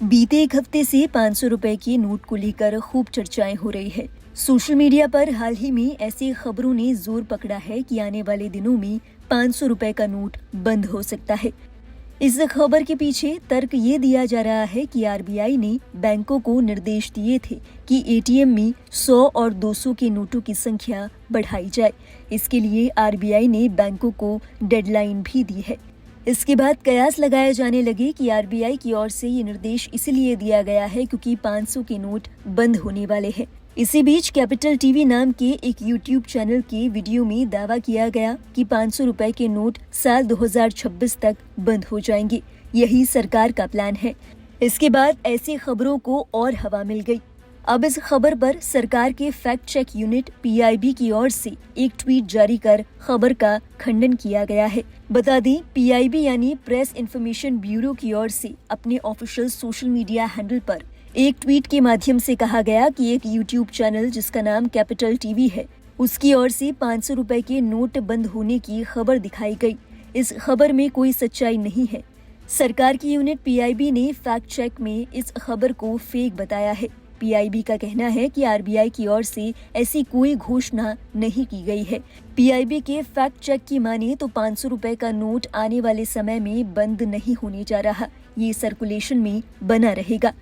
बीते एक हफ्ते से 500 रुपए के नोट को लेकर खूब चर्चाएं हो रही है। सोशल मीडिया पर हाल ही में ऐसी खबरों ने जोर पकड़ा है कि आने वाले दिनों में 500 रुपए का नोट बंद हो सकता है। इस खबर के पीछे तर्क ये दिया जा रहा है कि आरबीआई ने बैंकों को निर्देश दिए थे कि एटीएम में 100 और 200 के नोटों की संख्या बढ़ाई जाए। इसके लिए आरबीआई ने बैंकों को डेडलाइन भी दी है। इसके बाद कयास लगाए जाने लगे कि आरबीआई की ओर से ये निर्देश इसलिए दिया गया है क्योंकि 500 के नोट बंद होने वाले हैं। इसी बीच कैपिटल टीवी नाम के एक यूट्यूब चैनल के वीडियो में दावा किया गया कि 500 रुपए के नोट साल 2026 तक बंद हो जाएंगे। यही सरकार का प्लान है। इसके बाद ऐसी खबरों को और हवा मिल गई। अब इस खबर पर सरकार के फैक्ट चेक यूनिट पीआईबी की ओर से एक ट्वीट जारी कर खबर का खंडन किया गया है। बता दें, पीआईबी यानी प्रेस इन्फॉर्मेशन ब्यूरो की ओर से अपने ऑफिशियल सोशल मीडिया हैंडल पर एक ट्वीट के माध्यम से कहा गया कि एक यूट्यूब चैनल जिसका नाम कैपिटल टीवी है, उसकी ओर से 500 रुपए के नोट बंद होने की खबर दिखाई गई। इस खबर में कोई सच्चाई नहीं है। सरकार की यूनिट पीआईबी ने फैक्ट चेक में इस खबर को फेक बताया है। पीआईबी का कहना है कि आरबीआई की ओर से ऐसी कोई घोषणा नहीं की गई है। पीआईबी के फैक्ट चेक की माने तो 500 रुपए का नोट आने वाले समय में बंद नहीं होने जा रहा, ये सर्कुलेशन में बना रहेगा।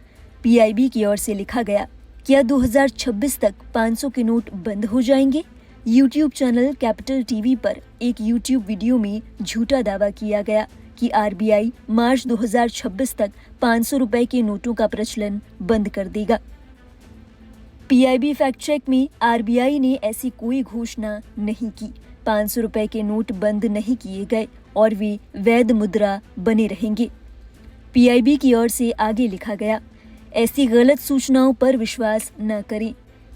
पीआईबी की ओर से लिखा गया, क्या 2026 तक 500 के नोट बंद हो जाएंगे? यूट्यूब चैनल कैपिटल टीवी पर एक यूट्यूब वीडियो में झूठा दावा किया गया कि आरबीआई मार्च 2026 तक 500 रुपए के नोटों का प्रचलन बंद कर देगा। पीआईबी फैक्ट चेक में आरबीआई ने ऐसी कोई घोषणा नहीं की। 500 रुपए के नोट बंद नहीं किए गए और वे वैध मुद्रा बने रहेंगे। पीआईबी की ओर से आगे लिखा गया, ऐसी गलत सूचनाओं पर विश्वास न करें।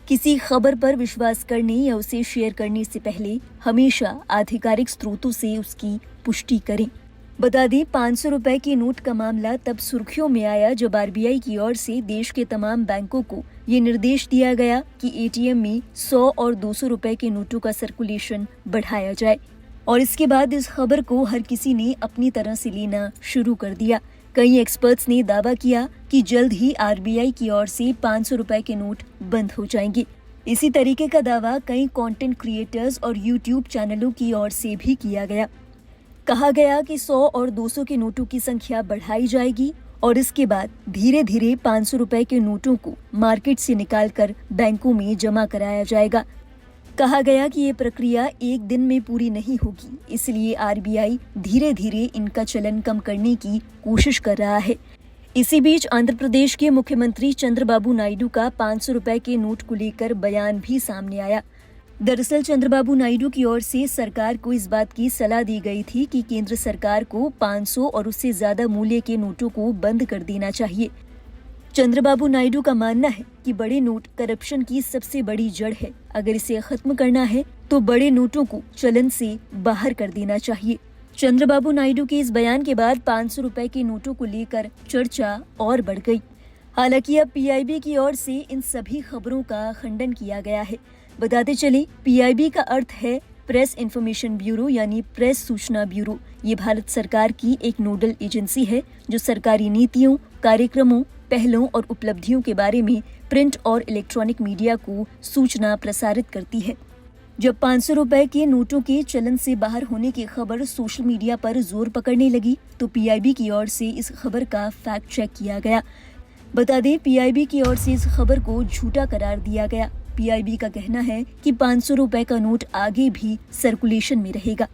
किसी खबर पर विश्वास करने या उसे शेयर करने से पहले हमेशा आधिकारिक स्रोतों से उसकी पुष्टि करें। बता दें, 500 रुपए के नोट का मामला तब सुर्खियों में आया जब आरबीआई की ओर से देश के तमाम बैंकों को ये निर्देश दिया गया कि एटीएम में 100 और 200 रुपए के नोटों का सर्कुलेशन बढ़ाया जाए। और इसके बाद इस खबर को हर किसी ने अपनी तरह से लेना शुरू कर दिया। कई एक्सपर्ट्स ने दावा किया कि जल्द ही आरबीआई की ओर से 500 रुपए के नोट बंद हो जाएंगे। इसी तरीके का दावा कई कंटेंट क्रिएटर्स और यूट्यूब चैनलों की ओर से भी किया गया। कहा गया कि 100 और 200 के नोटों की संख्या बढ़ाई जाएगी और इसके बाद धीरे धीरे 500 रुपए के नोटों को मार्केट से निकालकर बैंकों में जमा कराया जाएगा। कहा गया कि ये प्रक्रिया एक दिन में पूरी नहीं होगी, इसलिए आरबीआई धीरे धीरे इनका चलन कम करने की कोशिश कर रहा है। इसी बीच आंध्र प्रदेश के मुख्यमंत्री चंद्रबाबू नायडू का 500 रुपए के नोट को लेकर बयान भी सामने आया। दरअसल चंद्रबाबू नायडू की ओर से सरकार को इस बात की सलाह दी गई थी कि केंद्र सरकार को 500 और उससे ज्यादा मूल्य के नोटों को बंद कर देना चाहिए। चंद्रबाबू नायडू का मानना है कि बड़े नोट करप्शन की सबसे बड़ी जड़ है। अगर इसे खत्म करना है तो बड़े नोटों को चलन से बाहर कर देना चाहिए। चंद्रबाबू नायडू के इस बयान के बाद 500 रुपए के नोटों को लेकर चर्चा और बढ़ गई। हालांकि अब पीआईबी की ओर से इन सभी खबरों का खंडन किया गया है। बताते चले, पीआईबी का अर्थ है प्रेस इन्फॉर्मेशन ब्यूरो यानी प्रेस सूचना ब्यूरो। ये भारत सरकार की एक नोडल एजेंसी है जो सरकारी नीतियों, कार्यक्रमों, पहलों और उपलब्धियों के बारे में प्रिंट और इलेक्ट्रॉनिक मीडिया को सूचना प्रसारित करती है। जब 500 रुपए के नोटों के चलन से बाहर होने की खबर सोशल मीडिया पर जोर पकड़ने लगी तो पीआईबी की ओर से इस खबर का फैक्ट चेक किया गया। बता दें, पीआईबी की ओर से इस खबर को झूठा करार दिया गया। पीआईबी का कहना है कि 500 रुपए का नोट आगे भी सर्कुलेशन में रहेगा।